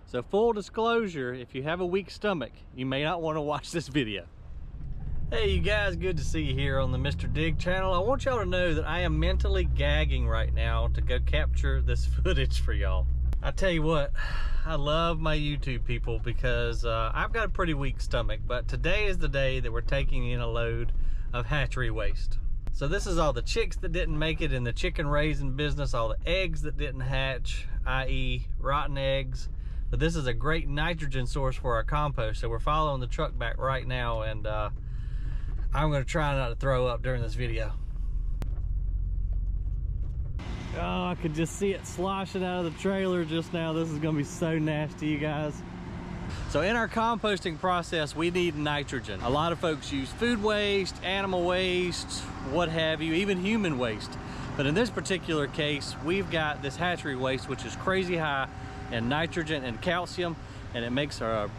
So full disclosure, if you have a weak stomach, you may not want to watch this video. Hey you guys, good to see you here on the Mr. Dig channel. I want y'all to know that I am mentally gagging right now to go capture this footage for y'all. I tell you what, I love my YouTube people because I've got a pretty weak stomach, but today is the day that we're taking in a load of hatchery waste. So this is all the chicks that didn't make it in the chicken raising business, all the eggs that didn't hatch, i.e. rotten eggs. But this is a great nitrogen source for our compost. So we're following the truck back right now, and I'm gonna try not to throw up during this video. Oh, I could just see it sloshing out of the trailer just now. This is gonna be so nasty, you guys. So in our composting process, we need nitrogen. A lot of folks use food waste, animal waste, what have you, even human waste. But in this particular case, we've got this hatchery waste, which is crazy high in nitrogen and calcium, and it makes a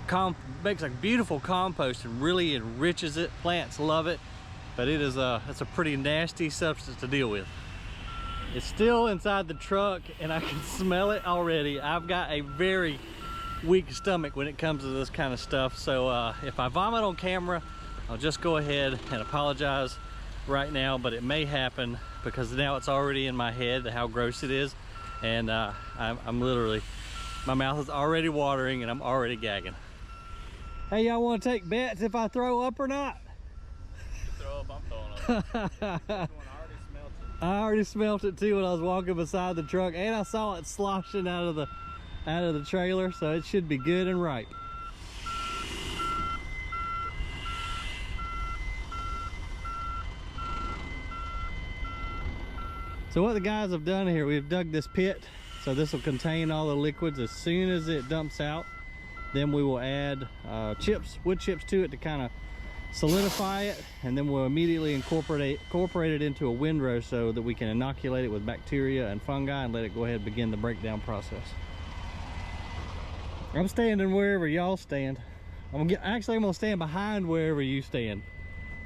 beautiful compost and really enriches it. Plants love it, but it's a pretty nasty substance to deal with. It's still inside the truck and I can smell it already. I've got a very weak stomach when it comes to this kind of stuff, so if I vomit on camera, I'll just go ahead and apologize right now, but it may happen because now it's already in my head how gross it is, and I'm literally, my mouth is already watering and I'm already gagging. Hey, y'all want to take bets if I throw up or not? You throw up, I'm throwing up. I already smelt it too when I was walking beside the truck, and I saw it sloshing out of the trailer, so it should be good and ripe. So what the guys have done here, we've dug this pit, so this will contain all the liquids. As soon as it dumps out, then we will add wood chips to it to kind of solidify it, and then we'll immediately incorporate it into a windrow so that we can inoculate it with bacteria and fungi and let it go ahead and begin the breakdown process. I'm standing wherever y'all stand. I'm gonna stand behind wherever you stand.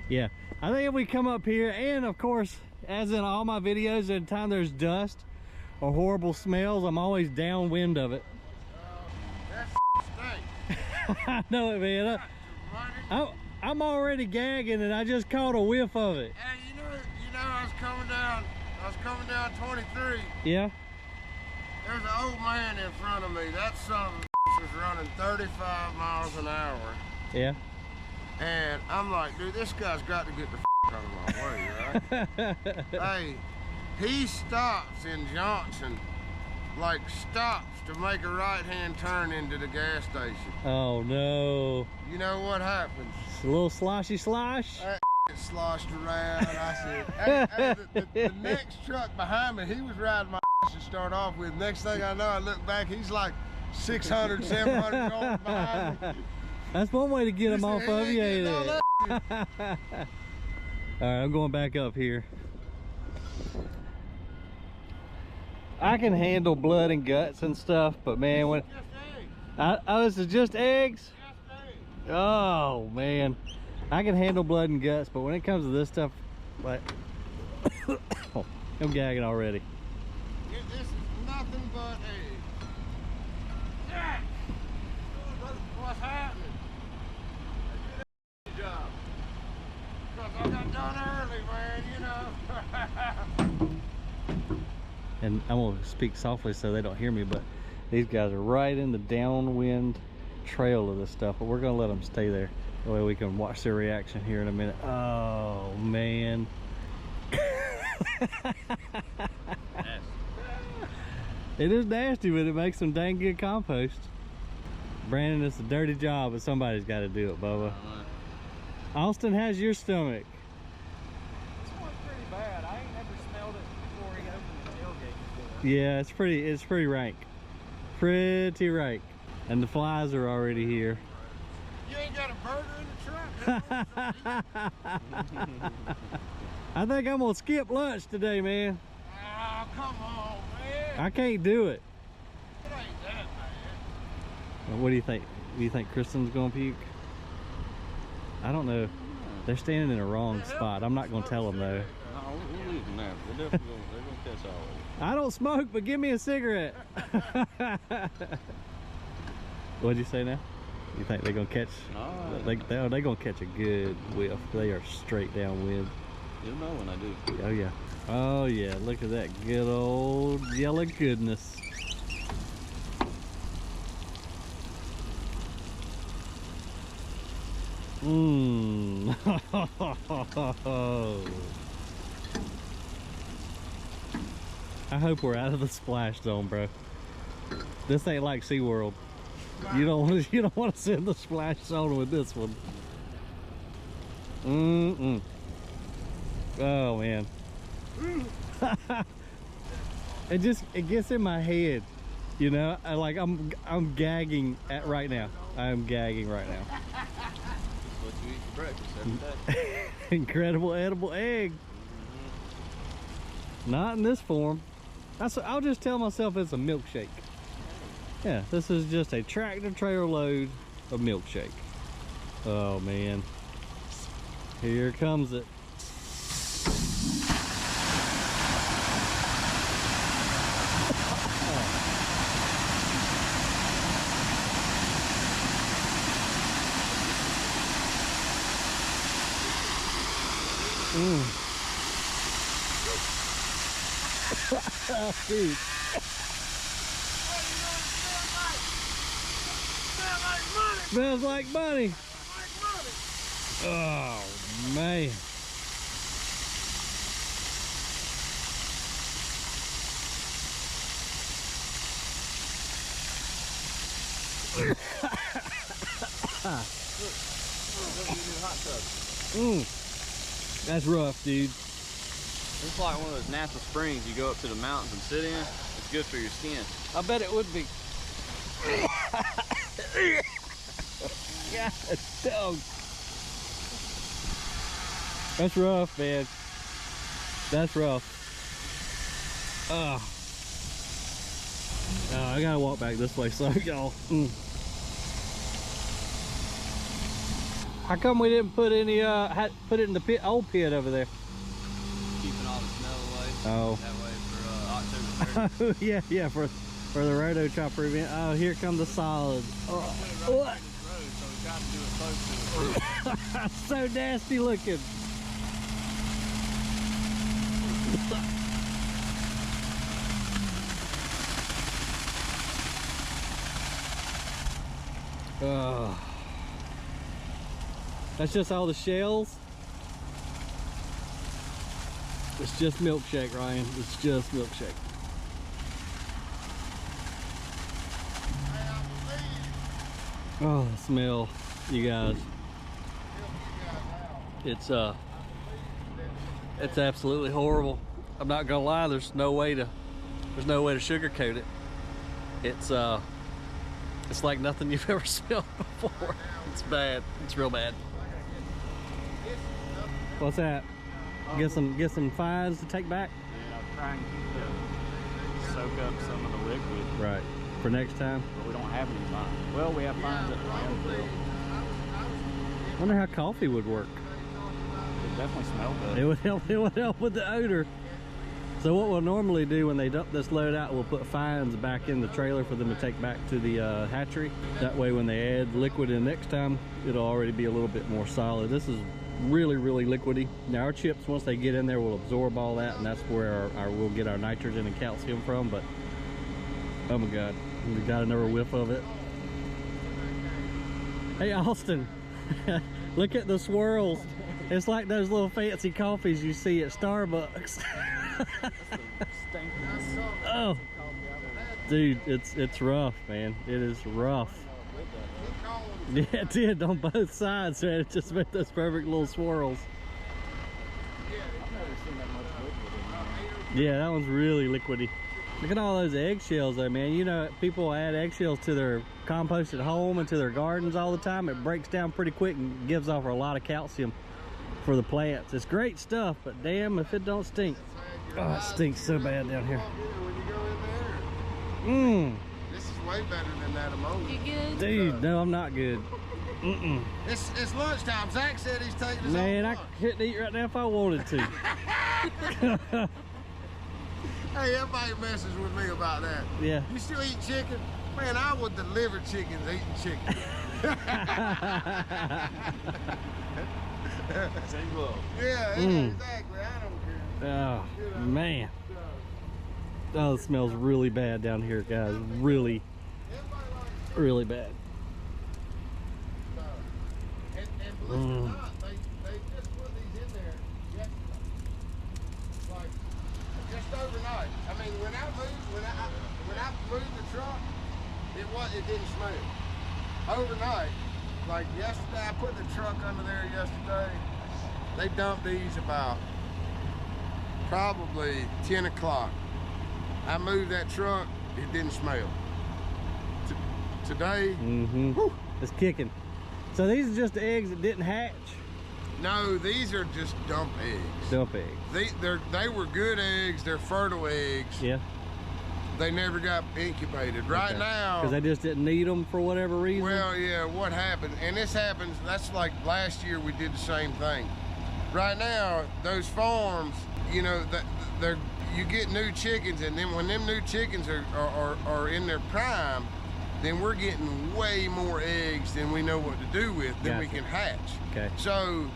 Yeah, I think if we come up here, and of course, as in all my videos, anytime there's dust or horrible smells, I'm always downwind of it. That stink. I know it, man. I'm already gagging and I just caught a whiff of it. Hey, you know, I was coming down 23. Yeah. There's an old man in front of me. That son of a was running 35 miles an hour. Yeah. And I'm like, dude, this guy's got to get the out of my way, right? Hey, he stops in Johnson, like stops to make a right-hand turn into the gas station. Oh no. You know what happens? It's a little sloshy slosh. That sloshed around. I said, hey, the next truck behind me, he was riding my to start off with. Next thing I know, I look back, he's like 600, 700 yards behind me. That's one way to get him off of you, ain't it? All right, I'm going back up here. I can handle blood and guts and stuff, but man, when this is just eggs. Oh man, I can handle blood and guts, but when it comes to this stuff, like I'm gagging already. This is nothing but eggs. Yeah. What's happening? Good job. Because I got done early, man. You know. And I'm gonna speak softly so they don't hear me, but these guys are right in the downwind trail of this stuff, but we're gonna let them stay there. That way we can watch their reaction here in a minute. Oh man. It is nasty, but it makes some dang good compost. Brandon, it's a dirty job, but somebody's got to do it, Bubba. Austin, how's your stomach? This one's pretty bad. I ain't never smelled it before he opened the tailgate door. Yeah, it's pretty rank. Pretty rank. And the flies are already here. You ain't got a burger in the truck. I think I'm gonna skip lunch today, man. Oh, come on, man. I can't do it. It ain't that bad. What do you think? Do you think Kristen's gonna puke? I don't know. They're standing in a wrong spot. I'm not gonna tell them though. No, we'll leave them there. They're definitely gonna catch all of it. I don't smoke, but give me a cigarette. What'd you say now? You think they're gonna catch? No. They're gonna catch a good whiff. They are straight downwind. You'll know when I do. Oh yeah. Oh yeah. Look at that good old yellow goodness. Mmm. I hope we're out of the splash zone, bro. This ain't like SeaWorld. You don't want to sit in the splash zone with this one. Oh man. It gets in my head, you know. I'm gagging at right now. I'm gagging right now. What you eat for breakfast every day. Incredible edible egg. Not in this form. I'll just tell myself it's a milkshake. Yeah, this is just a tractor trailer load of milkshake. Oh man. Here comes it. Oh, dude. Smells like money. Oh man. That's rough, dude. It's like one of those natural springs you go up to the mountains and sit in. It's good for your skin. I bet it would be. God, dog. That's rough, man. That's rough. Oh, I gotta walk back this way, so y'all. How come we didn't put any? Put it in the old pit over there. Keeping all the smell away. Oh. That way for October 30th. yeah, for the roto chopper event. Oh, here come the solids. Oh. What? So nasty looking. That's just all the shells. It's just milkshake, Ryan. It's just milkshake. Oh, the smell, you guys. It's absolutely horrible. I'm not gonna lie. There's no way to sugarcoat it. It's like nothing you've ever smelled before. It's bad. It's real bad. What's that? Get some fines to take back. Yeah, I'm trying to soak up some of the liquid. Right. For next time. But we don't have any fines. Well, we have fines at the landfill. Wonder how coffee would work. It definitely smells good. It would help with the odor. So what we'll normally do when they dump this load out, we'll put fines back in the trailer for them to take back to the hatchery. That way when they add liquid in next time, it'll already be a little bit more solid. This is really, really liquidy. Now our chips, once they get in there, will absorb all that, and that's where we'll get our nitrogen and calcium from. But oh my God, we got another whiff of it. Hey Austin, look at the swirls. It's like those little fancy coffees you see at Starbucks. Oh, dude, it's rough, man. It is rough. Yeah, it did on both sides, man. It just made those perfect little swirls. Yeah, that one's really liquidy. Look at all those eggshells though, man. You know, people add eggshells to their compost at home and to their gardens all the time. It breaks down pretty quick and gives off a lot of calcium for the plants. It's great stuff, but damn if it don't stink. Oh, it stinks so bad down here. This is way better than that ammonia. You good? Dude, no, I'm not good. It's lunchtime. Zach said he's taking his Man, own I lunch. couldn't eat right now if I wanted to. Hey, everybody messes with me about that. Yeah. You still eat chicken? Man, I would deliver chickens eating chicken. Same love. Yeah, exactly. I don't care. Oh, man. Oh, it smells really bad down here, guys. Really, really bad. And believe it or not, they just put these in there yesterday. Like, just overnight. I mean, when I moved the truck, it didn't smell. Overnight, like yesterday, I put the truck under there yesterday. They dumped these about probably 10 o'clock. I moved that truck, it didn't smell. Today, whew, it's kicking. So these are just eggs that didn't hatch? no, these are just dump eggs. Dump eggs. They were good eggs, they're fertile eggs. Yeah. They never got incubated. Right now, because they just didn't need them for whatever reason? well, yeah, what happened, and this happens, that's like last year we did the same thing. Right now, those farms, you know, you get new chickens, and then when them new chickens are in their prime, then we're getting way more eggs than we know what to do with, than we can hatch. Okay. So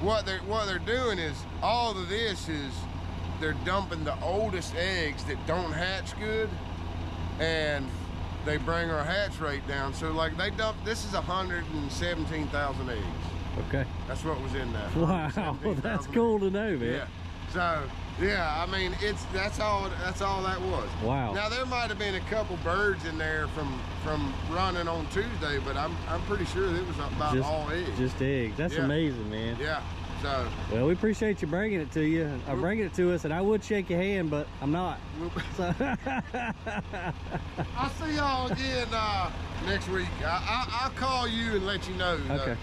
what they're doing is, all of this is, they're dumping the oldest eggs that don't hatch good, and they bring our hatch rate down. So like they dumped, this is 117,000 eggs. Okay. That's what was in that. Wow, that's cool to know, man. Yeah. So yeah, I mean, that's all that was. Wow. Now there might have been a couple birds in there from running on Tuesday, but I'm pretty sure it was about all eggs. Just eggs. That's amazing, man. Yeah. So. Well, we appreciate you bringing it to you, or bringing it to us, and I would shake your hand, but I'm not. So. I'll see y'all again next week. I'll call you and let you know. Okay.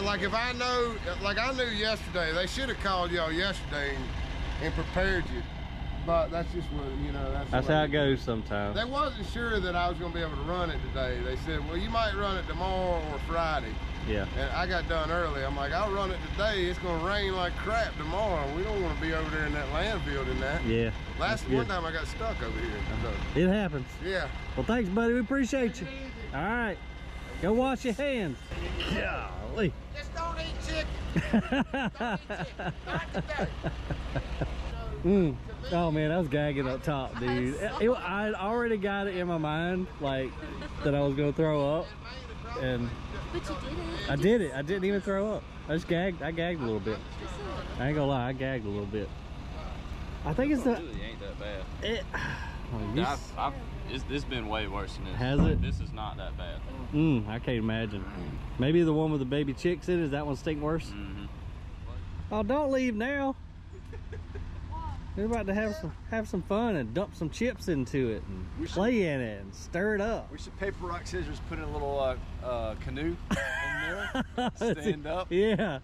Like if I know, like I knew yesterday, they should have called y'all yesterday and prepared you. But that's just what, you know, that's how it goes sometimes. They wasn't sure that I was going to be able to run it today. They said, well, you might run it tomorrow or Friday. Yeah. And I got done early. I'm like, I'll run it today. It's going to rain like crap tomorrow. We don't want to be over there in that landfill in that. Yeah. One time I got stuck over here. So. It happens. Yeah. Well, thanks, buddy. We appreciate you. All right. Go wash your hands. Golly. Just don't eat chicken. Don't eat chicken. Not today. Oh man, I was gagging up top, dude. I already got it in my mind, like, that I was gonna throw up, and but you didn't. I did it. I didn't even throw up. I gagged a little bit. I ain't gonna lie, I gagged a little bit. I think it's the. It really ain't that bad. It's been way worse than this. Has it? This is not that bad. I can't imagine. Maybe the one with the baby chicks in it, does that one stink worse? Oh, don't leave now. We're about to have some fun and dump some chips into it and play in it and stir it up. We should paper, rock, scissors, put in a little canoe in there, stand up. Yeah.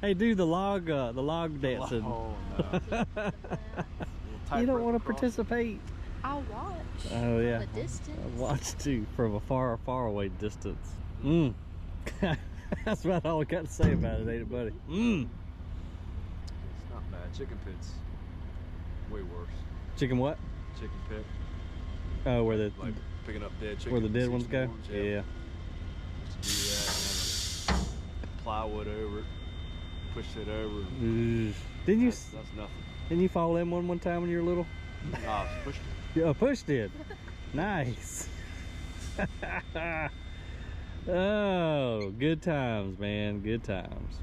Hey, do the log dancing. Oh no. You don't want to participate. I'll watch. Oh yeah. From a distance. I'll watch too, from a far away distance. That's about all I got to say about it, ain't it, buddy? It's not bad. Chicken pits, way worse. Chicken what? Chicken pit. Oh, where the like picking up dead chicken. Where the dead ones go? Yeah. Used to do that and have plywood over it, push it over. Didn't you? That's nothing. Didn't you fall in one time when you were little? Nah, pushed it. Yeah, pushed it. Nice. Oh, good times, man. Good times.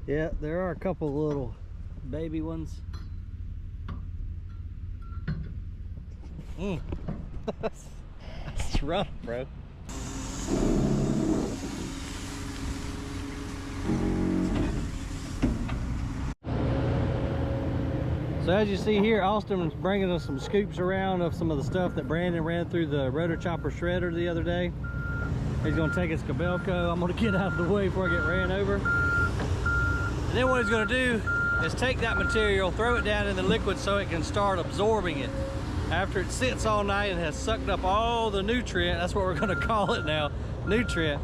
Yeah, there are a couple little baby ones. That's rough, bro. So as you see here, Austin's bringing us some scoops around of some of the stuff that Brandon ran through the rotor chopper shredder the other day. He's gonna take his Cabelco. I'm gonna get out of the way before I get ran over. And then what he's gonna do is take that material, throw it down in the liquid so it can start absorbing it. After it sits all night and has sucked up all the nutrient, that's what we're gonna call it now, nutrient.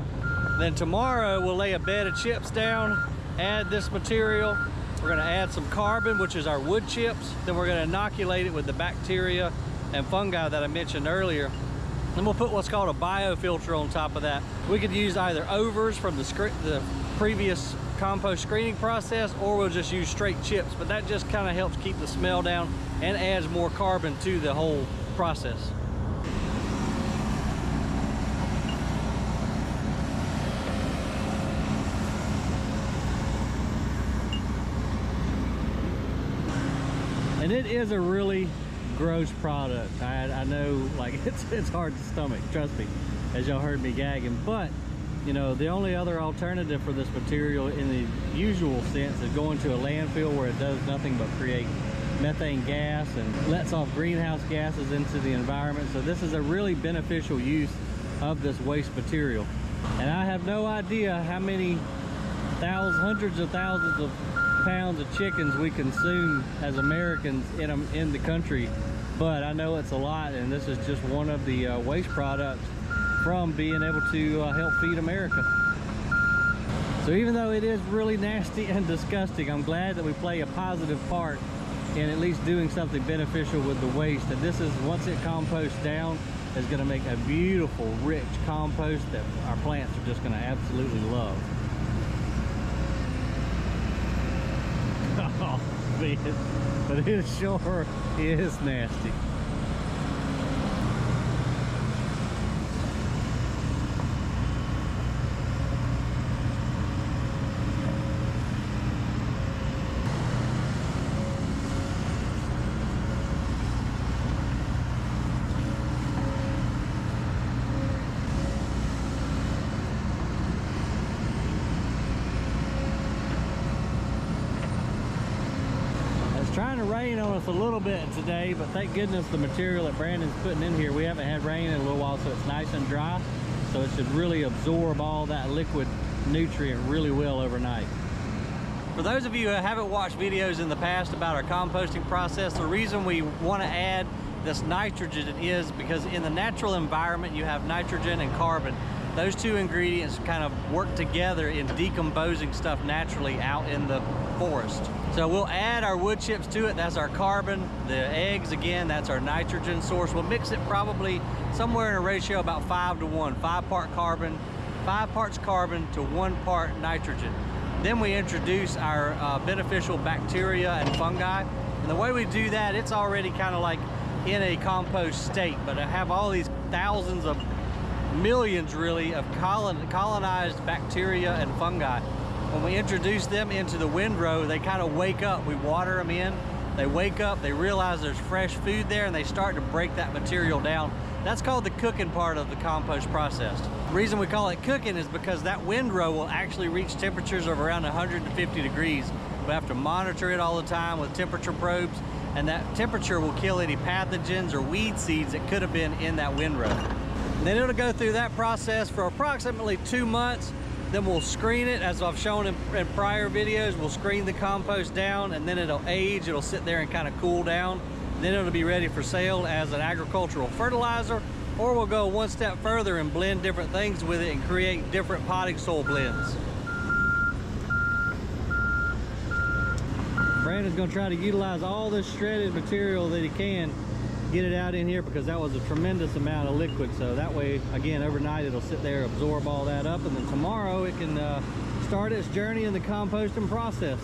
Then tomorrow we'll lay a bed of chips down add this material. We're gonna add some carbon, which is our wood chips. Then we're gonna inoculate it with the bacteria and fungi that I mentioned earlier. Then we'll put what's called a biofilter on top of that. We could use either overs from the previous compost screening process, or we'll just use straight chips, but that just kind of helps keep the smell down and adds more carbon to the whole process. And it is a really gross product. I know, like, it's hard to stomach, trust me, as y'all heard me gagging. But you know, the only other alternative for this material in the usual sense is going to a landfill where it does nothing but create methane gas and lets off greenhouse gases into the environment. So this is a really beneficial use of this waste material. And I have no idea how many hundreds of thousands of pounds of chickens we consume as Americans in the country, but I know it's a lot, and this is just one of the waste products from being able to help feed America. So even though it is really nasty and disgusting, I'm glad that we play a positive part in at least doing something beneficial with the waste. And this is, once it composts down, is going to make a beautiful, rich compost that our plants are just going to absolutely love. Oh, man. But it sure is nasty. Trying to rain on us a little bit today, but thank goodness the material that Brandon's putting in here, we haven't had rain in a little while, so it's nice and dry, so it should really absorb all that liquid nutrient really well overnight. For those of you who haven't watched videos in the past about our composting process, the reason we want to add this nitrogen is because in the natural environment you have nitrogen and carbon. Those two ingredients kind of work together in decomposing stuff naturally out in the forest. So we'll add our wood chips to it, that's our carbon. The eggs, again, that's our nitrogen source. We'll mix it probably somewhere in a ratio about 5 to 1, 5 parts carbon to 1 part nitrogen. Then we introduce our beneficial bacteria and fungi. And the way we do that, it's already kind of like in a compost state, but I have all these thousands of millions really of colonized bacteria and fungi. When we introduce them into the windrow, they kind of wake up. We water them in, they wake up, they realize there's fresh food there, and they start to break that material down. That's called the cooking part of the compost process. The reason we call it cooking is because that windrow will actually reach temperatures of around 150 degrees. We have to monitor it all the time with temperature probes, and that temperature will kill any pathogens or weed seeds that could have been in that windrow. And then it'll go through that process for approximately 2 months. Then we'll screen it, as I've shown in prior videos. We'll screen the compost down, and then it'll age. It'll sit there and kind of cool down. Then it'll be ready for sale as an agricultural fertilizer, or we'll go one step further and blend different things with it and create different potting soil blends. Brandon's gonna try to utilize all this shredded material that he can, get it out in here, because that was a tremendous amount of liquid. So that way, again, overnight it'll sit there, absorb all that up, and then tomorrow it can start its journey in the composting process.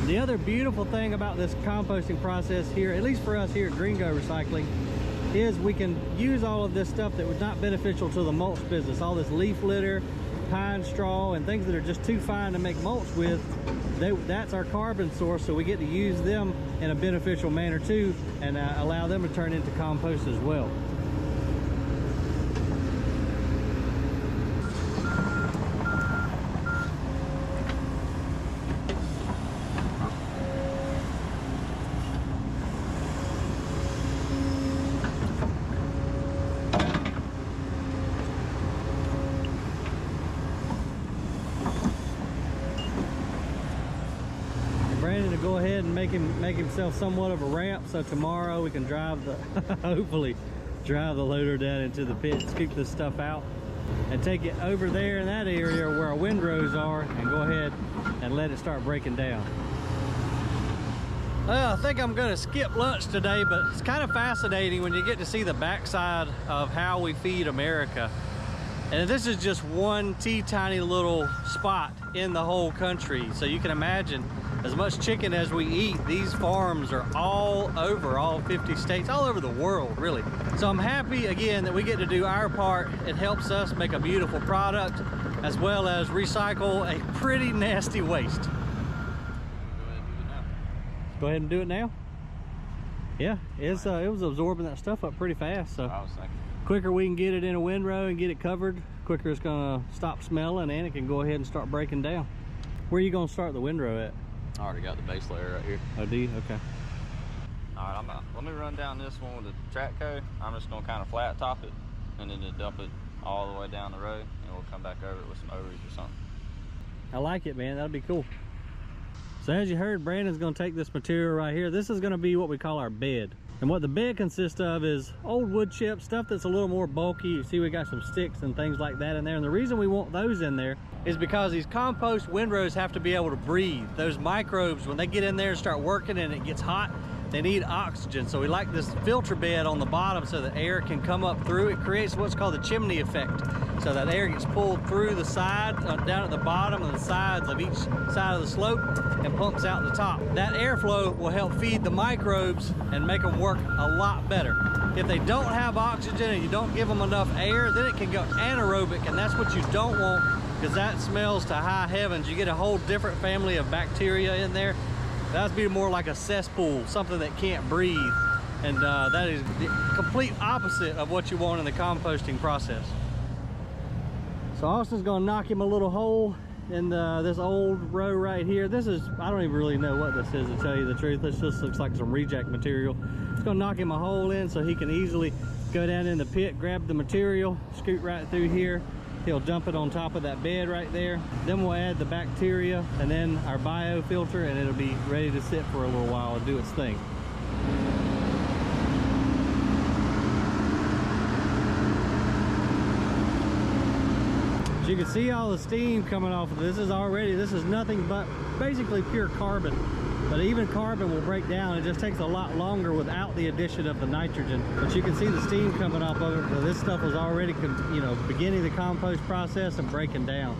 The other beautiful thing about this composting process here, at least for us here at GreenGo Recycling, is we can use all of this stuff that was not beneficial to the mulch business, all this leaf litter, pine straw, and things that are just too fine to make mulch with. That's our carbon source, so we get to use them in a beneficial manner too, and allow them to turn into compost as well. Brandon to go ahead and make himself somewhat of a ramp, so tomorrow we can drive the hopefully drive the loader down into the pit, scoop this stuff out, and take it over there in that area where our windrows are and go ahead and let it start breaking down. Well, I think I'm gonna skip lunch today, but it's kind of fascinating when you get to see the backside of how we feed America. And this is just one teeny little spot in the whole country. So you can imagine, as much chicken as we eat, these farms are all over all 50 states, all over the world, really. So I'm happy, again, that we get to do our part. It helps us make a beautiful product, as well as recycle a pretty nasty waste. Go ahead and do it now. Yeah, it was absorbing that stuff up pretty fast. So I was thinking, quicker we can get it in a windrow and get it covered, quicker it's gonna stop smelling and it can go ahead and start breaking down. Where are you gonna start the windrow at? I already got the base layer right here. Oh, do you? Okay. All right, let me run down this one with the track hoe. I'm just gonna kind of flat top it and then just dump it all the way down the road, and we'll come back over it with some ovaries or something. I like it, man. That'll be cool. So as you heard, Brandon's gonna take this material right here. This is gonna be what we call our bed. And what the bed consists of is old wood chips, stuff that's a little more bulky. You see we got some sticks and things like that in there. And the reason we want those in there is because these compost windrows have to be able to breathe. Those microbes, when they get in there and start working and it gets hot, they need oxygen. So we like this filter bed on the bottom so that air can come up through. It creates what's called the chimney effect. So that air gets pulled through the side, down at the bottom and the sides of each side of the slope, and pumps out the top. That airflow will help feed the microbes and make them work a lot better. If they don't have oxygen and you don't give them enough air, then it can go anaerobic, and that's what you don't want, because that smells to high heavens. You get a whole different family of bacteria in there. That'd be more like a cesspool, something that can't breathe. And that is the complete opposite of what you want in the composting process. So Austin's gonna knock him a little hole in this old row right here. This is, I don't even really know what this is, to tell you the truth. This just looks like some reject material. It's gonna knock him a hole in so he can easily go down in the pit, grab the material, scoot right through here. He'll dump it on top of that bed right there. Then we'll add the bacteria and then our biofilter, and it'll be ready to sit for a little while and do its thing. As you can see all the steam coming off of this is nothing but basically pure carbon. But even carbon will break down. It just takes a lot longer without the addition of the nitrogen. But you can see the steam coming off of it. So this stuff was already, you know, beginning the compost process and breaking down.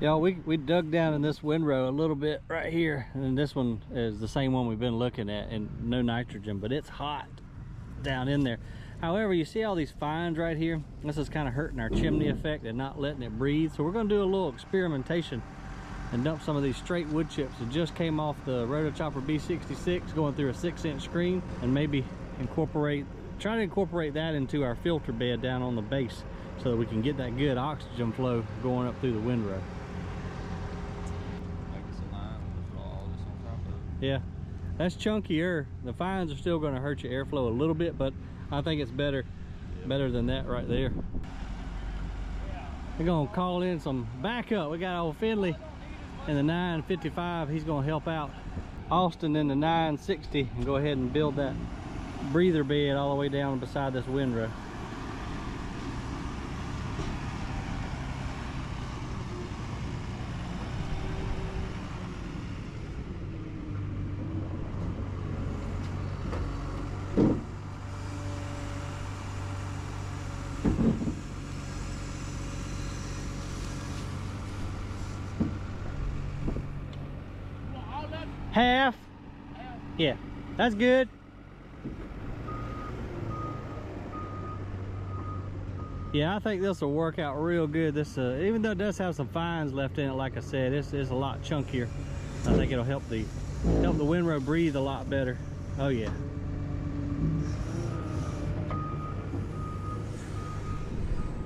Yeah, we dug down in this windrow a little bit right here, and this one is the same one we've been looking at, and no nitrogen, but it's hot down in there. However, you see all these fines right here? This is kind of hurting our chimney effect and not letting it breathe. So we're gonna do a little experimentation and dump some of these straight wood chips that just came off the Rotochopper B66 going through a 6-inch screen, and maybe try to incorporate that into our filter bed down on the base so that we can get that good oxygen flow going up through the windrow. Yeah, that's chunkier. The fines are still going to hurt your airflow a little bit, but I think it's better than that right there. We're going to call in some backup. We got old Finley in the 955. He's going to help out Austin in the 960 and go ahead and build that breather bed all the way down beside this windrow. Half? Yeah, that's good. Yeah, I think this will work out real good. This, even though it does have some fines left in it, like I said, it's a lot chunkier. I think it'll help the windrow breathe a lot better. Oh yeah.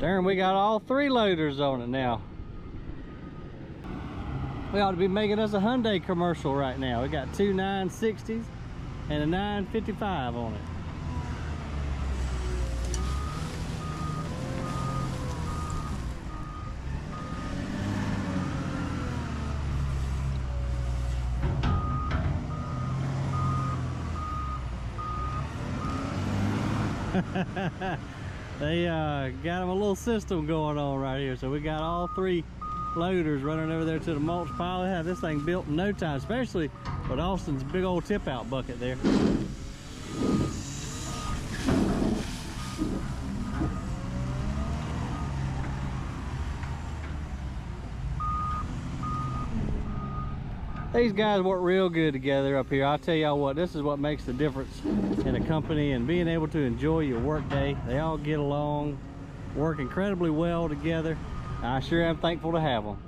Darn, we got all 3 loaders on it now. We ought to be making us a Hyundai commercial right now. We got 2 960s and a 955 on it. They got them a little system going on right here. So we got all 3 loaders running over there to the mulch pile. They have this thing built in no time, especially with Austin's big old tip out bucket there. These guys work real good together up here. I'll tell y'all what, this is what makes the difference in a company and being able to enjoy your work day. They all get along, work incredibly well together. I sure am thankful to have them.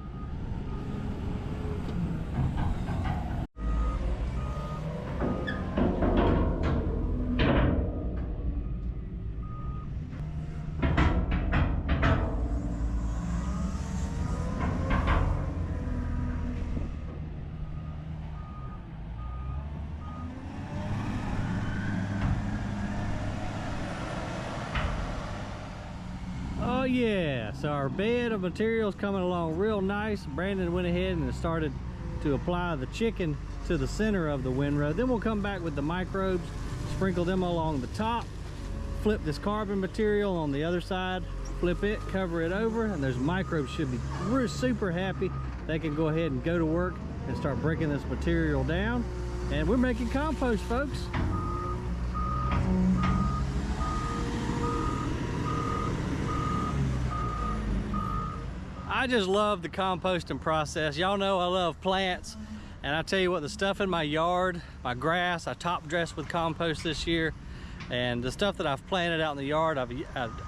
Oh yeah, so our bed of materials coming along real nice. Brandon went ahead and started to apply the chicken to the center of the windrow. Then we'll come back with the microbes, sprinkle them along the top, flip this carbon material on the other side, flip it, cover it over, and those microbes should be super happy. They can go ahead and go to work and start breaking this material down. And we're making compost, folks. I just love the composting process. Y'all know I love plants, and I tell you what, the stuff in my yard, my grass, I top dressed with compost this year, and the stuff that I've planted out in the yard, I've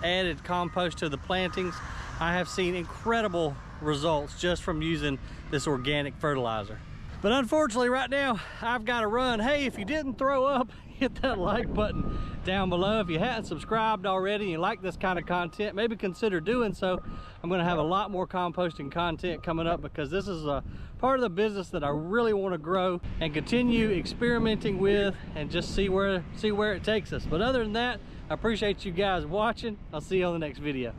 added compost to the plantings. I have seen incredible results just from using this organic fertilizer. But unfortunately right now I've got to run. Hey, if you didn't throw up, hit that like button down below. If you hadn't subscribed already and you like this kind of content, maybe consider doing so. I'm going to have a lot more composting content coming up because this is a part of the business that I really want to grow and continue experimenting with and just see where it takes us. But other than that, I appreciate you guys watching. I'll see you on the next video.